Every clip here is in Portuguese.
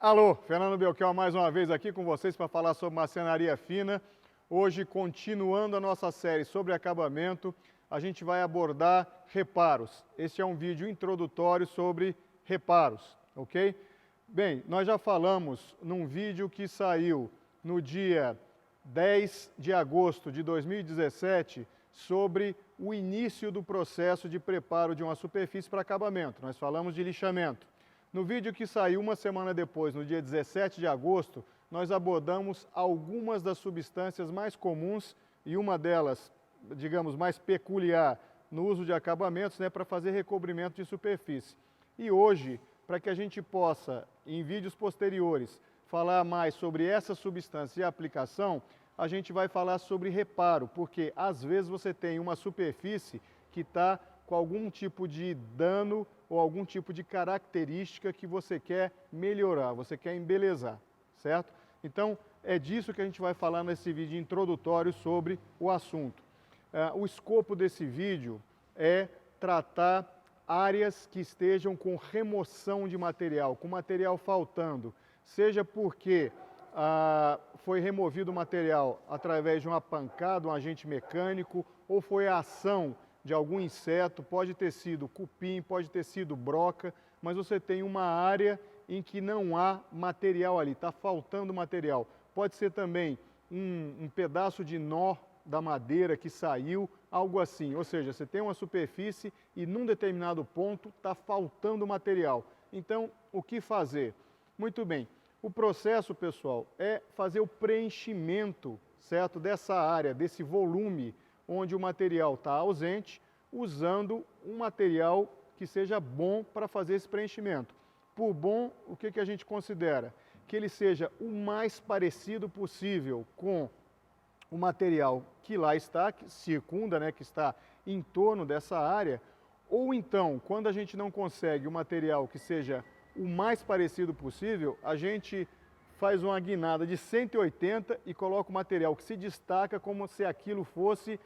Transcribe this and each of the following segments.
Alô, Fernando Belchior mais uma vez aqui com vocês para falar sobre marcenaria fina. Hoje, continuando a nossa série sobre acabamento, a gente vai abordar reparos. Este é um vídeo introdutório sobre reparos, ok? Bem, nós já falamos num vídeo que saiu no dia 10 de agosto de 2017 sobre o início do processo de preparo de uma superfície para acabamento. Nós falamos de lixamento. No vídeo que saiu uma semana depois, no dia 17 de agosto, nós abordamos algumas das substâncias mais comuns e uma delas, digamos, mais peculiar no uso de acabamentos, para fazer recobrimento de superfície. E hoje, para que a gente possa, em vídeos posteriores, falar mais sobre essa substância e a aplicação, a gente vai falar sobre reparo, porque às vezes você tem uma superfície que está com algum tipo de dano ou algum tipo de característica que você quer melhorar, você quer embelezar, certo? Então, é disso que a gente vai falar nesse vídeo introdutório sobre o assunto. O escopo desse vídeo é tratar áreas que estejam com remoção de material, com material faltando, seja porque foi removido o material através de uma pancada, um agente mecânico, ou foi a ação de algum inseto, pode ter sido cupim, pode ter sido broca, mas você tem uma área em que não há material ali, está faltando material. Pode ser também um pedaço de nó da madeira que saiu, algo assim. Ou seja, você tem uma superfície e num determinado ponto está faltando material. Então, o que fazer? Muito bem, o processo, pessoal, é fazer o preenchimento, certo, dessa área, desse volume onde o material está ausente, usando um material que seja bom para fazer esse preenchimento. Por bom, o que a gente considera? Que ele seja o mais parecido possível com o material que lá está, que circunda, que está em torno dessa área, ou então, quando a gente não consegue o material que seja o mais parecido possível, a gente faz uma guinada de 180 e coloca o material que se destaca como se aquilo fosse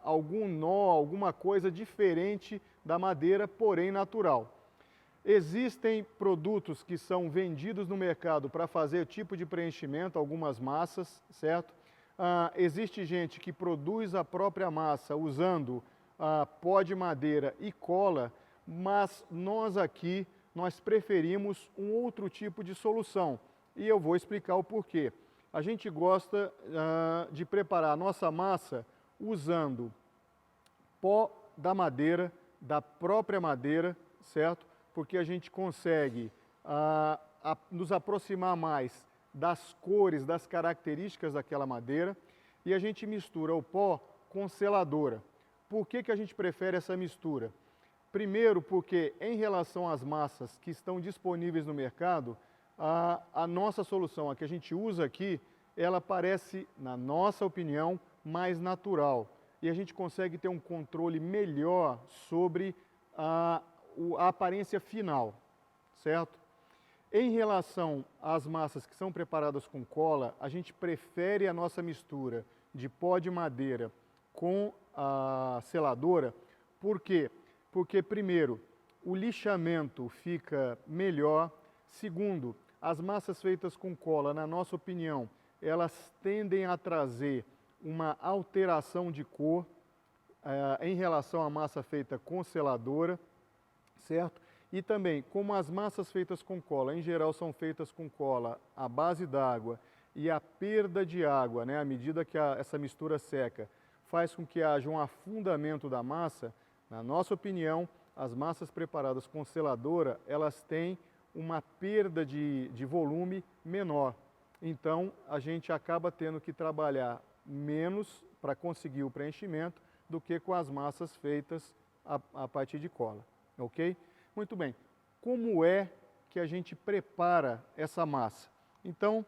algum nó, alguma coisa diferente da madeira, porém natural. Existem produtos que são vendidos no mercado para fazer o tipo de preenchimento, algumas massas, certo? Existe gente que produz a própria massa usando pó de madeira e cola, mas nós aqui, nós preferimos um outro tipo de solução. E eu vou explicar o porquê. A gente gosta de preparar a nossa massa usando pó da madeira, da própria madeira, certo? Porque a gente consegue nos aproximar mais das cores, das características daquela madeira, e a gente mistura o pó com seladora. Por que a gente prefere essa mistura? Primeiro, porque em relação às massas que estão disponíveis no mercado, a nossa solução, a que a gente usa aqui, ela parece, na nossa opinião, mais natural. E a gente consegue ter um controle melhor sobre a aparência final, certo? Em relação às massas que são preparadas com cola, a gente prefere a nossa mistura de pó de madeira com a seladora. Por quê? Porque, primeiro, o lixamento fica melhor. Segundo, as massas feitas com cola, na nossa opinião, elas tendem a trazer uma alteração de cor em relação à massa feita com seladora, certo? E também, como as massas feitas com cola, em geral, são feitas com cola à base d'água e a perda de água, à medida que essa mistura seca, faz com que haja um afundamento da massa, na nossa opinião, as massas preparadas com seladora, elas têm uma perda de volume menor. Então, a gente acaba tendo que trabalhar menos para conseguir o preenchimento do que com as massas feitas a partir de cola, ok? Muito bem. Como é que a gente prepara essa massa? Então,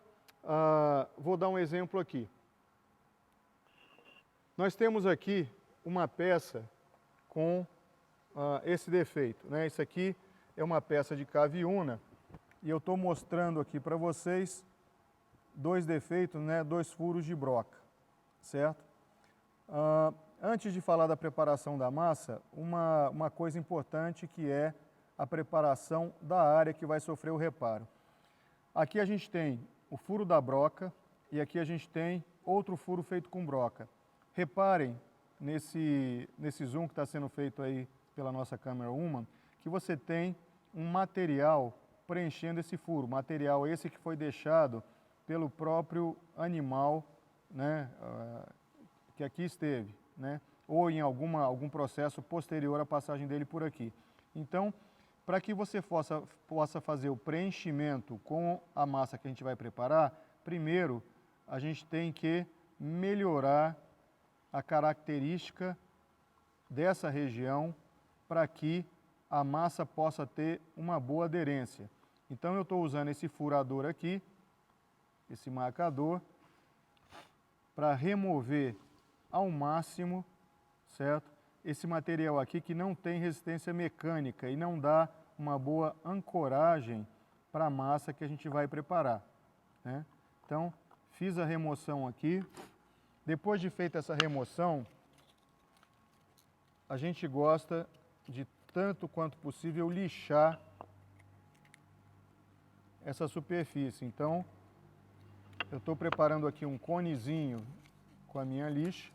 vou dar um exemplo aqui. Nós temos aqui uma peça com esse defeito, Isso aqui é uma peça de caviúna e eu estou mostrando aqui para vocês dois defeitos, dois furos de broca, certo? Antes de falar da preparação da massa, uma coisa importante que é a preparação da área que vai sofrer o reparo. Aqui a gente tem o furo da broca e aqui a gente tem outro furo feito com broca. Reparem nesse zoom que está sendo feito aí pela nossa câmera Human, que você tem um material preenchendo esse furo, material esse que foi deixado pelo próprio animal, né, que aqui esteve, né, ou em algum processo posterior à passagem dele por aqui. Então, para que você possa fazer o preenchimento com a massa que a gente vai preparar, primeiro a gente tem que melhorar a característica dessa região para que a massa possa ter uma boa aderência. Então eu estou usando esse furador aqui, esse marcador, para remover ao máximo, certo? Esse material aqui que não tem resistência mecânica e não dá uma boa ancoragem para a massa que a gente vai preparar, né? Então, fiz a remoção aqui. Depois de feita essa remoção, a gente gosta de, tanto quanto possível, lixar essa superfície. Então, eu estou preparando aqui um conezinho com a minha lixa.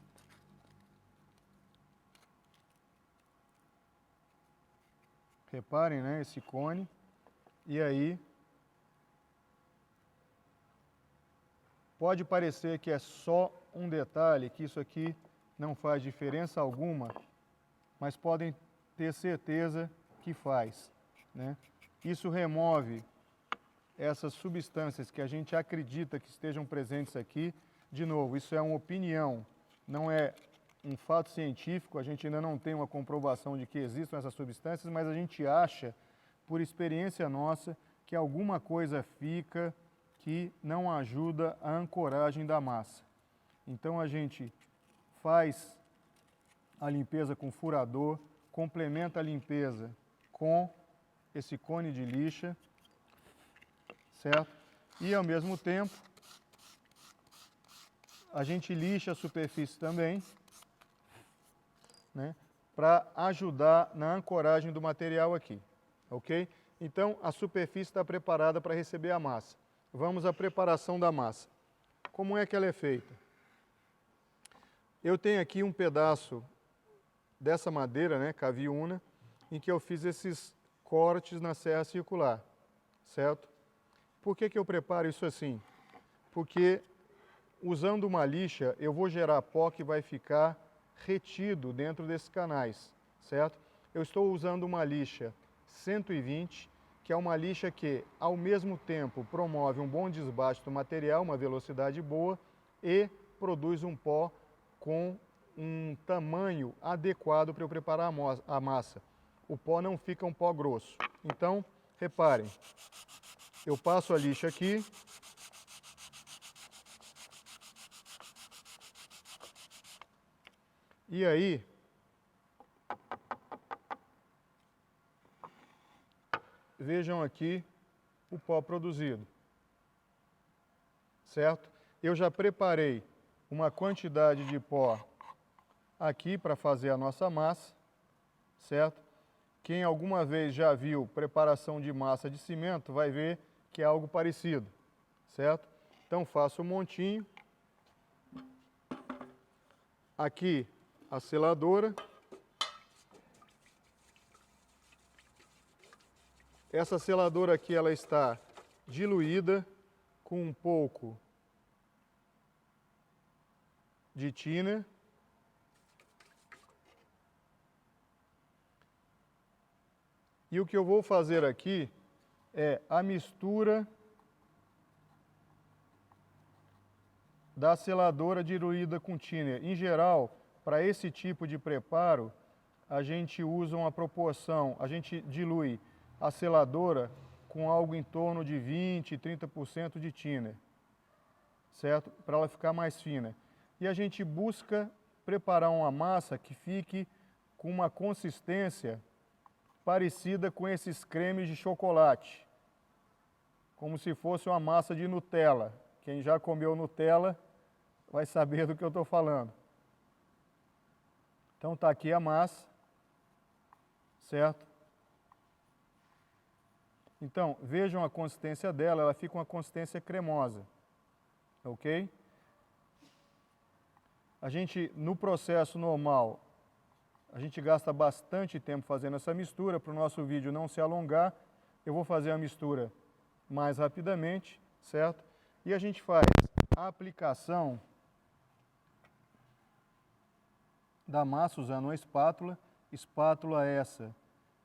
Reparem, né, esse cone. E aí, pode parecer que é só um detalhe, que isso aqui não faz diferença alguma, mas podem ter certeza que faz, né? Isso remove essas substâncias que a gente acredita que estejam presentes aqui. De novo, isso é uma opinião, não é um fato científico, a gente ainda não tem uma comprovação de que existam essas substâncias, mas a gente acha, por experiência nossa, que alguma coisa fica que não ajuda a ancoragem da massa. Então a gente faz a limpeza com furador, complementa a limpeza com esse cone de lixa, certo? E ao mesmo tempo a gente lixa a superfície também, né, para ajudar na ancoragem do material aqui, ok? Então a superfície está preparada para receber a massa. Vamos à preparação da massa. Como é que ela é feita? Eu tenho aqui um pedaço dessa madeira, né, caviúna, em que eu fiz esses cortes na serra circular, certo? Por que eu preparo isso assim? Porque usando uma lixa eu vou gerar pó que vai ficar retido dentro desses canais, certo? Eu estou usando uma lixa 120, que é uma lixa que, ao mesmo tempo, promove um bom desbaste do material, uma velocidade boa, e produz um pó com um tamanho adequado para eu preparar a massa. O pó não fica um pó grosso. Então, reparem, eu passo a lixa aqui, e aí vejam aqui o pó produzido, certo? Eu já preparei uma quantidade de pó aqui para fazer a nossa massa, certo? Quem alguma vez já viu preparação de massa de cimento vai ver que é algo parecido, certo? Então faço um montinho. Aqui a seladora. Essa seladora aqui ela está diluída com um pouco de thinner. E o que eu vou fazer aqui é a mistura da seladora diluída com thinner. Em geral, para esse tipo de preparo, a gente usa uma proporção, a gente dilui a seladora com algo em torno de 20, 30% de thinner, certo? Para ela ficar mais fina. E a gente busca preparar uma massa que fique com uma consistência parecida com esses cremes de chocolate, como se fosse uma massa de Nutella. Quem já comeu Nutella vai saber do que eu estou falando. Então está aqui a massa, certo? Então, vejam a consistência dela, ela fica uma consistência cremosa, ok? A gente, no processo normal, a gente gasta bastante tempo fazendo essa mistura. Para o nosso vídeo não se alongar, eu vou fazer a mistura mais rapidamente, certo? E a gente faz a aplicação da massa usando uma espátula. Espátula essa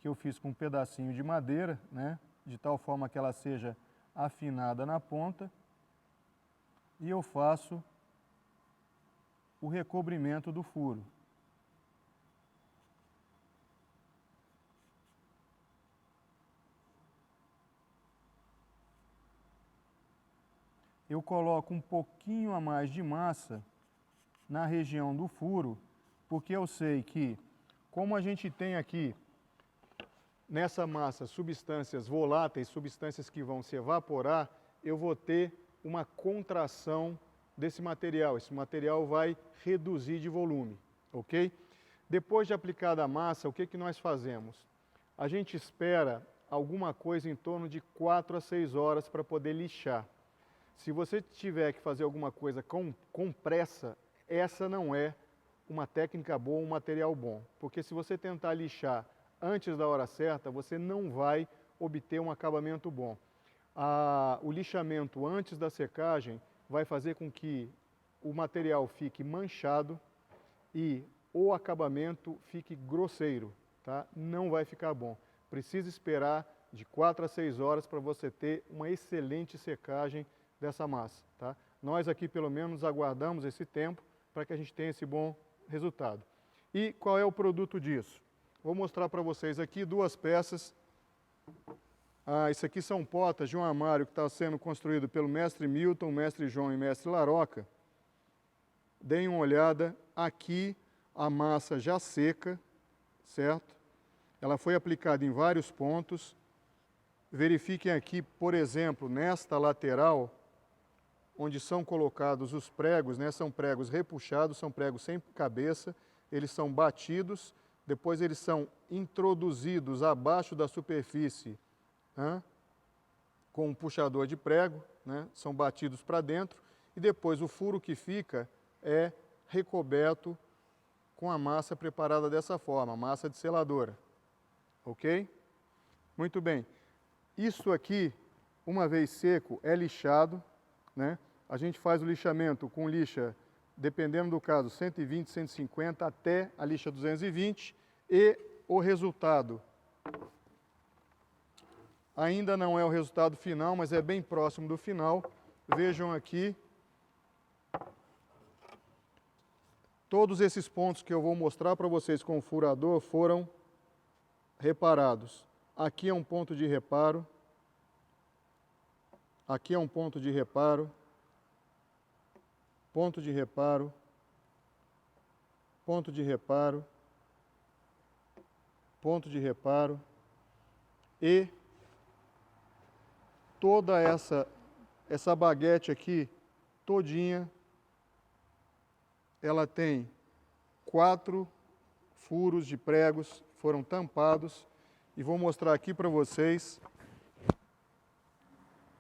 que eu fiz com um pedacinho de madeira, né? De tal forma que ela seja afinada na ponta. E eu faço o recobrimento do furo. Eu coloco um pouquinho a mais de massa na região do furo, porque eu sei que, como a gente tem aqui nessa massa substâncias voláteis, substâncias que vão se evaporar, eu vou ter uma contração desse material. Esse material vai reduzir de volume, ok? Depois de aplicada a massa, o que que nós fazemos? A gente espera alguma coisa em torno de 4 a 6 horas para poder lixar. Se você tiver que fazer alguma coisa com pressa, essa não é uma técnica boa, um material bom. Porque se você tentar lixar antes da hora certa, você não vai obter um acabamento bom. O lixamento antes da secagem vai fazer com que o material fique manchado e o acabamento fique grosseiro, tá? Não vai ficar bom. Precisa esperar de 4 a 6 horas para você ter uma excelente secagem dessa massa, tá? Nós aqui pelo menos aguardamos esse tempo para que a gente tenha esse bom resultado. E qual é o produto disso? Vou mostrar para vocês aqui duas peças. Isso aqui são potas de um armário que está sendo construído pelo mestre Milton, mestre João e mestre Laroca. Deem uma olhada, aqui a massa já seca, certo? Ela foi aplicada em vários pontos. Verifiquem aqui, por exemplo, nesta lateral, onde são colocados os pregos, né? São pregos repuxados, são pregos sem cabeça, eles são batidos, depois eles são introduzidos abaixo da superfície, né? Com um puxador de prego, né? São batidos para dentro e depois o furo que fica é recoberto com a massa preparada dessa forma, massa de seladora, ok? Muito bem, isso aqui, uma vez seco, é lixado, né? A gente faz o lixamento com lixa, dependendo do caso, 120, 150 até a lixa 220 e o resultado ainda não é o resultado final, mas é bem próximo do final. Vejam aqui, todos esses pontos que eu vou mostrar para vocês com o furador foram reparados. Aqui é um ponto de reparo, aqui é um ponto de reparo, ponto de reparo, ponto de reparo, ponto de reparo e toda essa baguete aqui, todinha, ela tem 4 furos de pregos, foram tampados e vou mostrar aqui para vocês,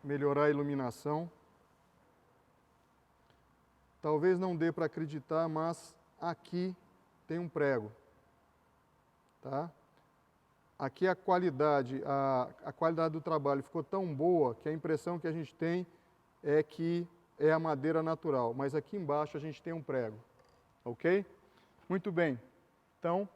melhorar a iluminação. Talvez não dê para acreditar, mas aqui tem um prego, tá? Aqui a qualidade do trabalho ficou tão boa que a impressão que a gente tem é que é a madeira natural, mas aqui embaixo a gente tem um prego, ok? Muito bem, então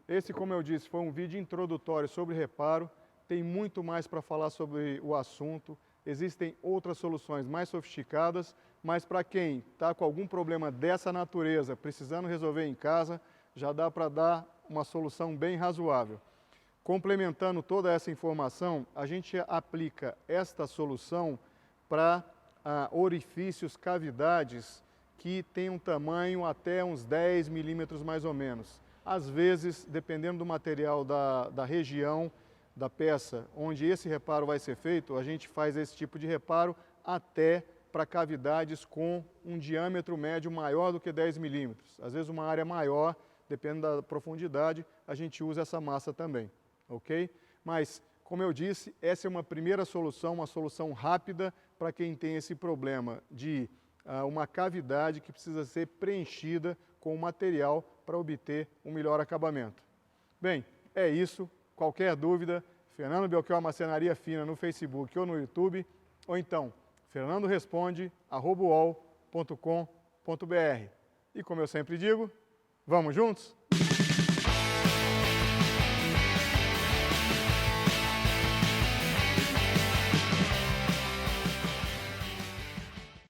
esse, como eu disse, foi um vídeo introdutório sobre reparo, tem muito mais para falar sobre o assunto, existem outras soluções mais sofisticadas, mas para quem está com algum problema dessa natureza, precisando resolver em casa, já dá para dar uma solução bem razoável. Complementando toda essa informação, a gente aplica esta solução para orifícios, cavidades que têm um tamanho até uns 10 milímetros mais ou menos. Às vezes, dependendo do material da região, da peça onde esse reparo vai ser feito, a gente faz esse tipo de reparo até para cavidades com um diâmetro médio maior do que 10 milímetros. Às vezes uma área maior, dependendo da profundidade, a gente usa essa massa também, ok? Mas como eu disse, essa é uma primeira solução, uma solução rápida para quem tem esse problema de uma cavidade que precisa ser preenchida com material para obter um melhor acabamento. Bem, é isso. Qualquer dúvida, Fernando Belchior Marcenaria Fina no Facebook ou no YouTube, ou então fernandoresponde@uol.com.br. E como eu sempre digo, vamos juntos?